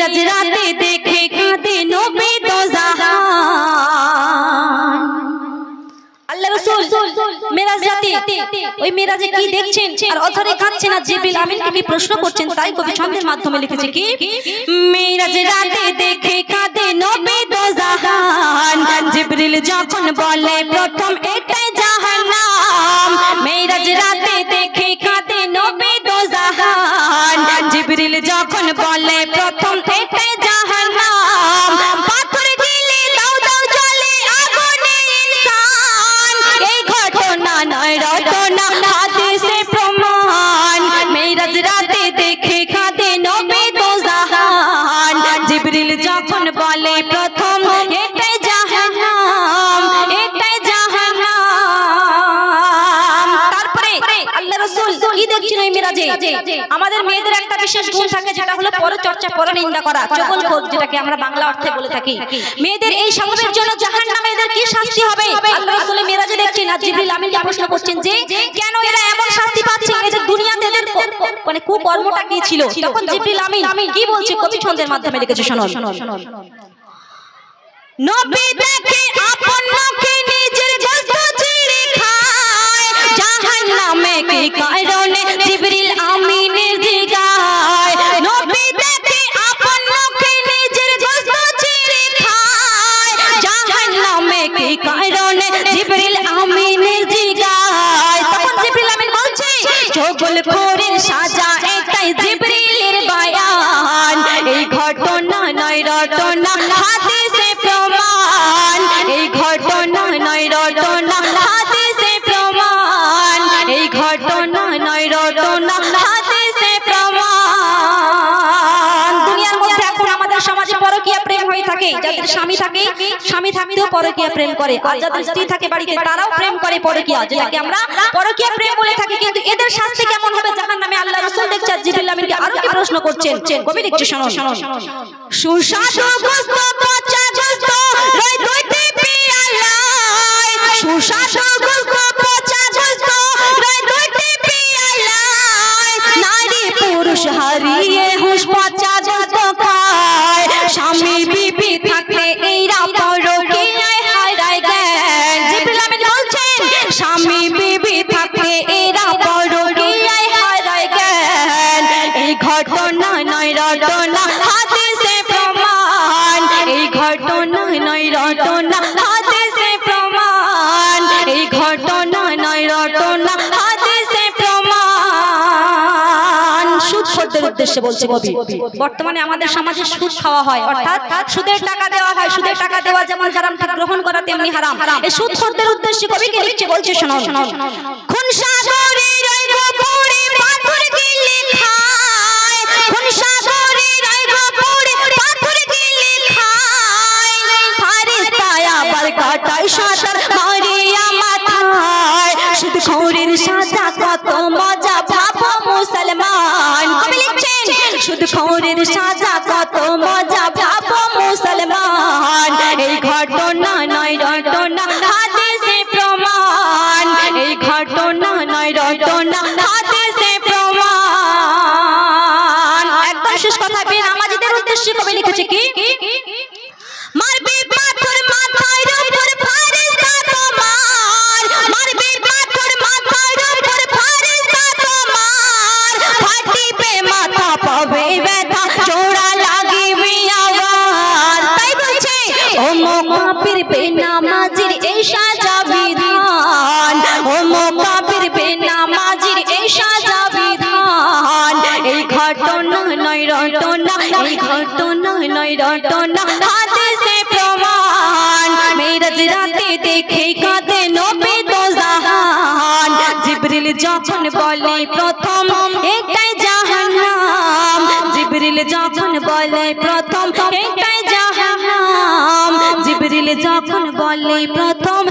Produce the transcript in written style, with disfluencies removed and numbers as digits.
মেরাজ রাতে দেখে কাঁদে নবী দো জাহান। আল্লাহ রাসূল মেরাজ রাতে ওই মেরাজে কি দেখছেন আর অথরে কাঁদছেন আর জিবরিল আমিনকে কি প্রশ্ন করছেন, তাই কবি ছন্দের মাধ্যমে লিখেছে কি, মেরাজ রাতে দেখে কাঁদে নবী দো জাহান, জিবরিল যখন বলে প্রথম এটাই জাহান্নাম। মেরাজ রাতে দেখে কাঁদে নবী দো জাহান, জিবরিল যখন বলে প্রথম এটাই জাহান্নাম। পাথর দিলে দাও দাও জ্বলে আগুনে ইনসান, এই ঘটনা নয় রটনা হাদিসে প্রমাণ। মেরাজ রাতে দেখে কাঁদে নবী দো জাহান, জিবরিল যখন বলে প্রথম এটাই জাহান্নাম, এটাই জাহান্নাম। তারপরে আল্লাহ রাসূল কি দেখছেন ওই মেরাজে? আমাদের মেয়েদের একটা বিশেষ গুণ থাকে, যেটা হলো পরচর্চা, পরনিন্দা করা, চগলখোর, যেটাকে আমরা বাংলা অর্থে বলে থাকি। মেয়েদের এই স্বভাবের জন্য জাহান্নামে এদের কি শাস্তি হবে? আল্লাহ রাসূল মেরাজে দেখছেন আর জিবরিল আমিনকে প্রশ্ন করছেন যে কেন এরা এমন শাস্তি পাচ্ছে, এদের দুনিয়াতে এদের মানে কুকর্মটা কি ছিল? তখন জিবরিল আমিন কি বলছে কবি ছন্দের মাধ্যমে লিখেছে, শুনুন। নবী দেখে আপন মুখে নিজের গোশত ছিঁড়ে খায়, জাহান্নামে কি কারণে জিবরিল আমিনের জিগায়। নবী দেখে আপন মুখে নিজের গোশত ছিঁড়ে খায়, জাহান্নামে কি কারণে জিবরিল আমিনের জিগায়। তখন জিবরিল আমিন বলছে চগলখোরের সাজা এটাই জিবরিলের বায়ান, এই ঘটনা নয় রটনা হাদিসে প্রমাণ, এই ঘটনা নয় রটনা হাদিসে প্রমাণ, এই ঘটনা নয় রটনা হাদিসে প্রমাণ। দুনিয়ার মধ্যে এখন আমাদের সমাজে পরকীয়া প্রেম হয়ে থাকে, যাদের স্বামী থাকে স্বামী থাকতেও পরকীয়া প্রেম করে, আর যাদের স্ত্রী থাকে বাড়িতে তারাও প্রেম করে পরকীয়া, যেটাকে আমরা পরকীয়া প্রেম বলে থাকি। কিন্তু এদের শাস্তি কেমন হবে জাহান্নামে? আল্লাহ রাসূল দেখছেন জিবরিল আমিনকে আরো কি প্রশ্ন করছেন, কবি লিখছে, শুনুন। সুস্বাদু গোশত পচা গোশত রয় দুইটি পিয়ালায়, সুস্বাদু গোশত পচা গোশত রয় দুইটি পিয়ালায়, নারী পুরুষ হারিয়ে হুঁশ পচা গোশত খায়, স্বামী বিবি থাকলে এরা পরকীয়ায় হারায় জ্ঞান। জিবরিল আমিন বলছেন স্বামী বিবি থাকলে এরা পরকীয়ায় হারায় জ্ঞান, এই ঘটনা নয় রটনা হাদিসে প্রমাণ, এই ঘটনা নয় রটনা হাদিসে প্রমাণ, এই ঘটনা নয় রটনা হাদিসে প্রমাণ। সুদখোরদের উদ্দেশ্যে বলছে কবি, বর্তমানে আমাদের সমাজে সুদ খাওয়া হয়, অর্থাৎ সুদের টাকা দেওয়া হয়। সুদের টাকা দেওয়া যেমন হারাম, ঠিক গ্রহণ করা তেমনি হারাম। এই সুদখোরদের উদ্দেশ্যে কবিকে লিখছে, বলছে, শুনুন। খুন সাগরে রয় গোপরে পাথর গিলে খায়, খুন সাগরে রয় গোপরে পাথর গিলে খায়, ফারিস্তায় আবার কাটায় সাঁতার মারিয়া মাথায়, সুদখোরের সাজা কত মজা ভাবো মুসলমান। কবি লিখছেন সুদখোরের সাজা কত মজা ভাবো মুসলমান, এই ঘটনা নয় রটনা হাদিসে প্রমাণ, এই ঘটনা নয় রটনা হাদিসে প্রমাণ। একদম শেষ কথা, বেনামাজিদের উদ্দেশ্যে কবি লিখেছে কি, মারবে পাথর মাথার উপর ফারিস্তা তোমার, মারবে পাথর মাথার উপর ফারিস্তা তোমার, ফাটিবে মাথা পাবে ব্যথা চোরা লাগিবে আবার। তাই বলছে ও মুকাফির বেনামাজির এই সাজা বিধান, ও মুকাফির বেনামাজির এই সাজা বিধান, এই ঘটনা নয় রটনা, এই ঘটনা নয় রটনা হাদিসে প্রমাণ। মেরাজ রাতে দেখে কাঁদে নবী দো জাহান, জিবরিল যখন বলে প্রথম এটাই জাহান্নাম, জিবরিল যখন বলে প্রথম এটাই জাহান্নাম, জিবরিল যখন বলে প্রথম